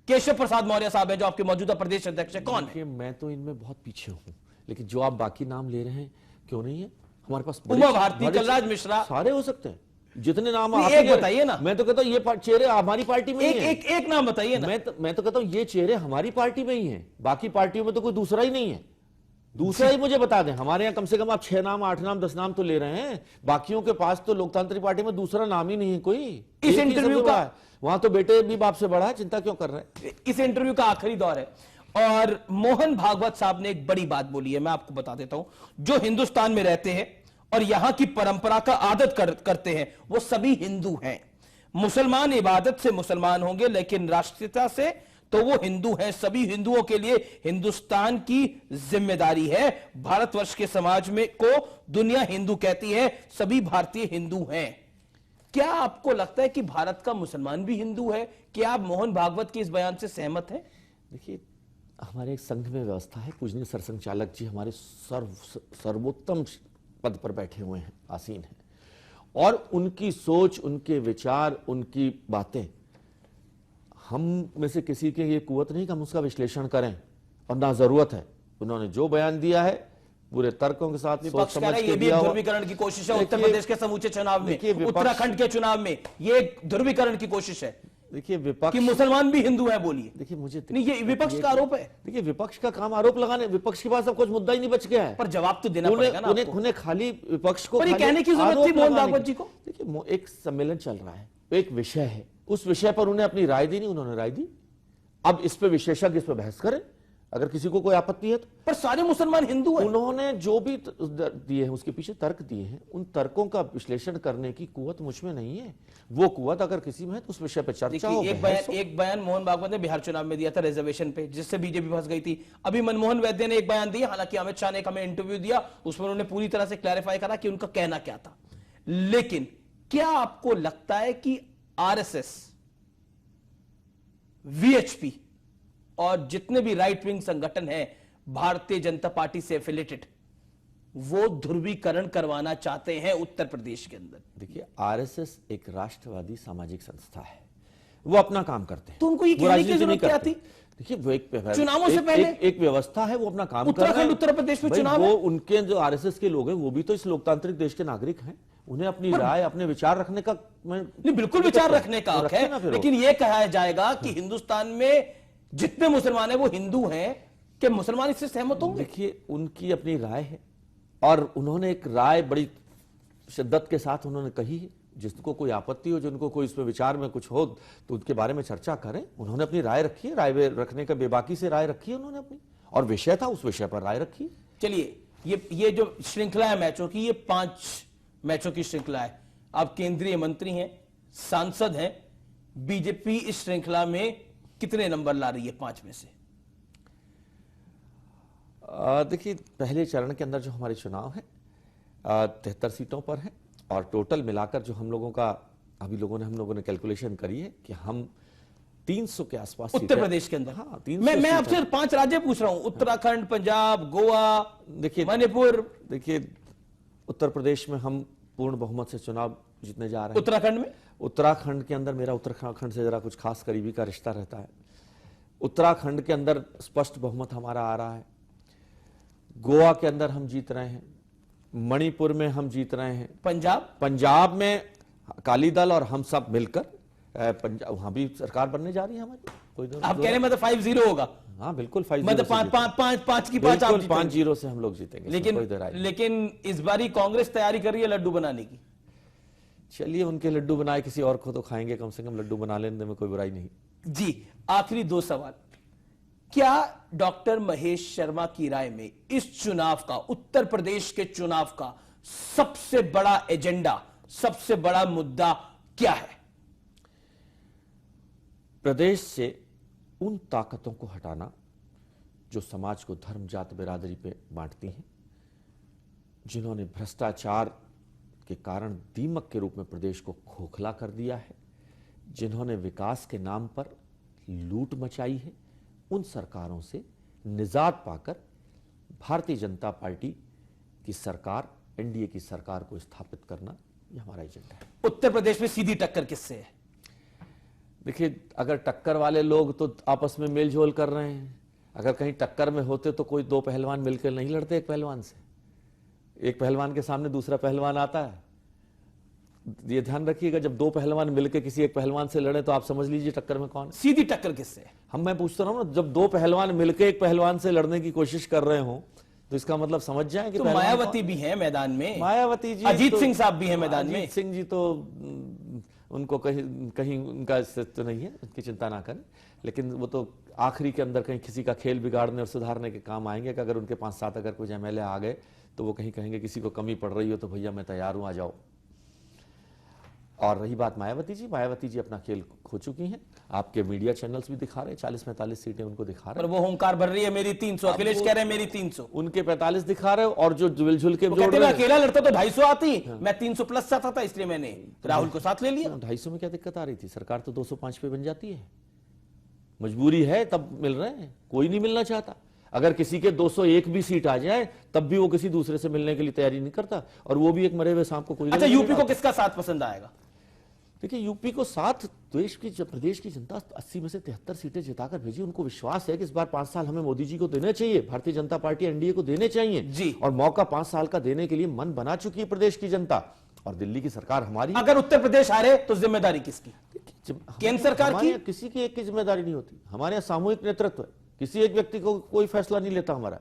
केशव प्रसाद मौर्य साहब है जो आपके मौजूदा प्रदेश अध्यक्ष है। कौन है? मैं तो इनमें बहुत पीछे हूं, लेकिन जो आप बाकी नाम ले रहे हैं क्यों नहीं है हमारे पास? उमा भारती, कलराज मिश्रा, सारे हो सकते हैं, जितने नाम आप एक बताइए ना। मैं तो कहता हूं ये चेहरे हमारी पार्टी में ही हैं। एक नाम बताइए ना। मैं तो कहता हूं ये चेहरे हमारी पार्टी में ही हैं, बाकी पार्टियों में तो कोई दूसरा ही नहीं है। दूसरा ही मुझे बता दें। हमारे यहाँ कम से कम आप 6 नाम, 8 नाम, 10 नाम तो ले रहे हैं, बाकियों के पास तो लोकतांत्रिक पार्टी में दूसरा नाम ही नहीं है कोई। इस इंटरव्यू का वहां तो बेटे भी बाप से बड़ा है, चिंता क्यों कर रहे हैं? इस इंटरव्यू का आखिरी दौर है और मोहन भागवत साहब ने एक बड़ी बात बोली है, मैं आपको बता देता हूं। जो हिंदुस्तान में रहते हैं और यहां की परंपरा का आदत करते हैं वो सभी हिंदू हैं। मुसलमान इबादत से मुसलमान होंगे लेकिन राष्ट्रीयता से तो वो हिंदू हैं। सभी हिंदुओं के लिए हिंदुस्तान की जिम्मेदारी है। भारतवर्ष के समाज में को दुनिया हिंदू कहती है, सभी भारतीय हिंदू हैं। क्या आपको लगता है कि भारत का मुसलमान भी हिंदू है? क्या आप मोहन भागवत के इस बयान से सहमत हैं? देखिए, हमारे एक संघ में व्यवस्था है, पूजनीय सरसंघचालक जी हमारे सर्वोत्तम पद पर बैठे हुए हैं, आसीन हैं, और उनकी सोच, उनके विचार, उनकी बातें हम में से किसी के ये कुवत नहीं कि हम उसका विश्लेषण करें, और ना जरूरत है। उन्होंने जो बयान दिया है पूरे तर्कों के साथ सोच विपक्ष कह रहा समझ है के ये भी दिया एक हुआ। ध्रुवीकरण की कोशिश है उत्तर देखिए- प्रदेश के समूचे चुनाव में, देखिए, विपक्ष- उत्तराखंड के चुनाव में ये एक ध्रुवीकरण की कोशिश है देखिए, विपक्ष कि मुसलमान भी हिंदू है। बोलिए। देखिए, मुझे नहीं, ये विपक्ष का आरोप है, देखिए, विपक्ष का काम आरोप लगाने, विपक्ष के पास अब कुछ मुद्दा ही नहीं बच गया है। पर जवाब तो देना पड़ेगा ना आपको। उन्हें खाली विपक्ष को पर ये खाली कहने की जरूरत आरोप थी मोहन लगाने भागवत की। जी को? देखिए, एक सम्मेलन चल रहा है, एक विषय है, उस विषय पर उन्हें अपनी राय दी, नहीं उन्होंने राय दी। अब इस पे विशेषज्ञ इस पे बहस करें, अगर किसी को कोई आपत्ति है तो। पर सारे मुसलमान हिंदू हैं। उन्होंने जो भी दिए हैं, उसके पीछे तर्क दिए हैं, उन तर्कों का विश्लेषण करने की कुवत मुझ में नहीं है। वो कुवत अगर किसी में है तो उस विषय पर चर्चा हो, देखिए, बहस हो। एक बयान मोहन भागवत ने बिहार चुनाव में दिया था रिजर्वेशन पे, जिससे बीजेपी फंस गई थी। अभी मनमोहन वैद्य ने एक बयान दिया, हालांकि अमित शाह ने एक हमें इंटरव्यू दिया, उसमें उन्होंने पूरी तरह से क्लैरिफाई करा कि उनका कहना क्या था। लेकिन क्या आपको लगता है कि आरएसएस, वीएचपी और जितने भी राइट विंग संगठन हैं भारतीय जनता पार्टी से एफिलेटेड, वो ध्रुवीकरण करवाना चाहते हैं उत्तर प्रदेश के अंदर? देखिए, आरएसएस एक राष्ट्रवादी सामाजिक संस्था है, वो अपना काम करते हैं, तो उनको ये वो कहने की राजनीति नहीं जरूरत क्या करते। थी? देखिए, वो एक चुनावों से पहले एक व्यवस्था है, वो अपना काम कर रहे उत्तराखंड, हैं। उत्तर प्रदेश में भाई, चुनाव वो है। उनके जो आरएसएस के लोग हैं वो भी तो इस लोकतांत्रिक देश के नागरिक हैं, उन्हें अपनी राय, अपने विचार रखने का नहीं, बिल्कुल विचार रखने का हक है, लेकिन यह कहा जाएगा कि हिंदुस्तान में जितने मुसलमान हैं वो हिंदू हैं, कि मुसलमान इससे सहमत होंगे? देखिए, उनकी अपनी राय है, और उन्होंने एक राय बड़ी शिद्दत के साथ उन्होंने कही है। जिसको कोई आपत्ति हो, जिनको कोई इसमें विचार में कुछ हो, तो उनके बारे में चर्चा करें। उन्होंने अपनी राय रखी है, राय रखने का बेबाकी से राय रखी है उन्होंने अपनी, और विषय था, उस विषय पर राय रखी। चलिए, ये जो श्रृंखला है मैचों की, ये 5 मैचों की श्रृंखला है। आप केंद्रीय मंत्री हैं, सांसद हैं, बीजेपी इस श्रृंखला में कितने नंबर ला रही है 5 में से? देखिए, पहले चरण के अंदर जो हमारे चुनाव है 73 सीटों पर है, और टोटल मिलाकर जो हम लोगों ने कैलकुलेशन करी है कि हम 300 के आसपास उत्तर प्रदेश के अंदर। हाँ, मैं आपसे 5 राज्य पूछ रहा हूं, उत्तराखंड, पंजाब, गोवा, देखिए, मणिपुर। देखिए, उत्तर प्रदेश में हम पूर्ण बहुमत से चुनाव जीतने जा रहे हैं। उत्तराखंड में? उत्तराखंड के अंदर मेरा उत्तराखंड से जरा कुछ खास करीबी का रिश्ता रहता है। उत्तराखंड के अंदर स्पष्ट बहुमत हमारा आ रहा है। गोवा के अंदर हम जीत रहे हैं, मणिपुर में हम जीत रहे हैं, पंजाब में अकाली दल और हम सब मिलकर पंजाब, वहां भी सरकार बनने जा रही है हमारी। कोई आप कह रहे हैं मतलब 5-0 होगा? हाँ, बिल्कुल 5-0 मतलब 5 की 5 आप 5-0 से हम लोग जीतेंगे। लेकिन इस बारी कांग्रेस तैयारी कर रही है लड्डू बनाने की। चलिए, उनके लड्डू बनाए, किसी और को तो खाएंगे, कम से कम लड्डू बना लेने में कोई बुराई नहीं। जी, आखिरी 2 सवाल। क्या डॉक्टर महेश शर्मा की राय में इस चुनाव का, उत्तर प्रदेश के चुनाव का सबसे बड़ा एजेंडा, सबसे बड़ा मुद्दा क्या है? प्रदेश से उन ताकतों को हटाना जो समाज को धर्म, जात, बिरादरी पे बांटती हैं, जिन्होंने भ्रष्टाचार के कारण दीमक के रूप में प्रदेश को खोखला कर दिया है, जिन्होंने विकास के नाम पर लूट मचाई है, उन सरकारों से निजात पाकर भारतीय जनता पार्टी की सरकार, एनडीए की सरकार को स्थापित करना, यह हमारा एजेंडा है। उत्तर प्रदेश में सीधी टक्कर किससे है? देखिए, अगर टक्कर वाले लोग तो आपस में मेलजोल कर रहे हैं, अगर कहीं टक्कर में होते तो कोई 2 पहलवान मिलकर नहीं लड़ते एक पहलवान से। एक पहलवान के सामने दूसरा पहलवान आता है। ये ध्यान रखिएगा, जब 2 पहलवान मिलकर किसी एक पहलवान से लड़े तो आप समझ लीजिए टक्कर में कौन है। सीधी टक्कर किससे है? मैं पूछता रहा हूं ना, जब 2 पहलवान मिलकर एक पहलवान से लड़ने की कोशिश कर रहे हो तो इसका मतलब समझ जाए कि तो मायावती भी है मैदान में, मायावती जी, अजीत सिंह साहब भी है मैदान में। अजीत सिंह जी तो उनको कहीं उनका अस्तित्व नहीं है, उनकी चिंता ना करें। लेकिन वो तो आखिरी के अंदर कहीं किसी का खेल बिगाड़ने और सुधारने के काम आएंगे कि अगर उनके 5-7 अगर कुछ एमएलए आ गए तो वो कहीं कहेंगे किसी को कमी पड़ रही हो तो भैया मैं तैयार हूं, आ जाओ। और रही बात मायावती जी अपना खेल खो चुकी हैं। आपके मीडिया चैनल्स भी दिखा रहे हैं 40-45 सीटें उनको दिखा रहे पर वो हुंकार भर रही है मेरी 300, अखिलेश कह रहे हैं मेरी 300, उनके 45 दिखा रहे हो और जो मिलजुल के जोड़ मैं रहे अकेला लड़ता तो 250 आती, मैं 300 प्लस चाहता था, इसलिए मैंने राहुल को साथ ले लिया। 250 में क्या दिक्कत आ रही थी? सरकार तो 205 पे बन जाती है, मजबूरी है तब मिल रहे हैं, कोई नहीं मिलना चाहता। अगर किसी के 201 भी सीट आ जाए तब भी वो किसी दूसरे से मिलने के लिए तैयारी नहीं करता, और वो भी एक मरे हुए सांप को कोई। अच्छा, यूपी को किसका साथ पसंद आएगा? देखिए, यूपी को साथ प्रदेश की जनता 80 में से 73 सीटें जिताकर भेजी। उनको विश्वास है कि इस बार 5 साल हमें मोदी जी को देने चाहिए, भारतीय जनता पार्टी एनडीए को देने चाहिए जी, और मौका 5 साल का देने के लिए मन बना चुकी है प्रदेश की जनता। और दिल्ली की सरकार हमारी। अगर उत्तर प्रदेश हारे तो जिम्मेदारी किसकी? केंद्र सरकार की? किसी की एक की जिम्मेदारी नहीं होती, हमारे यहाँ सामूहिक नेतृत्व है, किसी एक व्यक्ति को कोई फैसला नहीं लेता, हमारा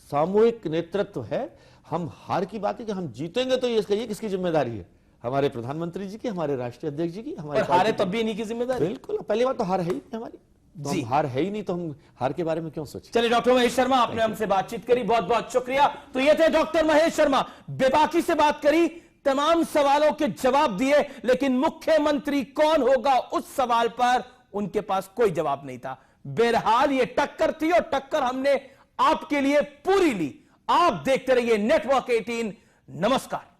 सामूहिक नेतृत्व है। हम हार की बात है कि हम जीतेंगे तो ये कहिए किसकी जिम्मेदारी है? हमारे प्रधानमंत्री जी की, हमारे राष्ट्रीय अध्यक्ष जी की। हमारे हारे तब भी इन्हीं की जिम्मेदारी। बिल्कुल, पहली बात तो हार है ही नहीं हमारी, तो हम हार है ही नहीं तो हम हार के बारे में क्यों सोचें? चलिए डॉक्टर महेश शर्मा, आपने हमसे बातचीत करी, बहुत बहुत शुक्रिया। तो ये थे डॉक्टर महेश शर्मा, बेबाकी से बात करी, तमाम सवालों के जवाब दिए, लेकिन मुख्यमंत्री कौन होगा उस सवाल पर उनके पास कोई जवाब नहीं था। बहरहाल ये टक्कर थी और टक्कर हमने आपके लिए पूरी ली। आप देखते रहिए नेटवर्क 18। नमस्कार।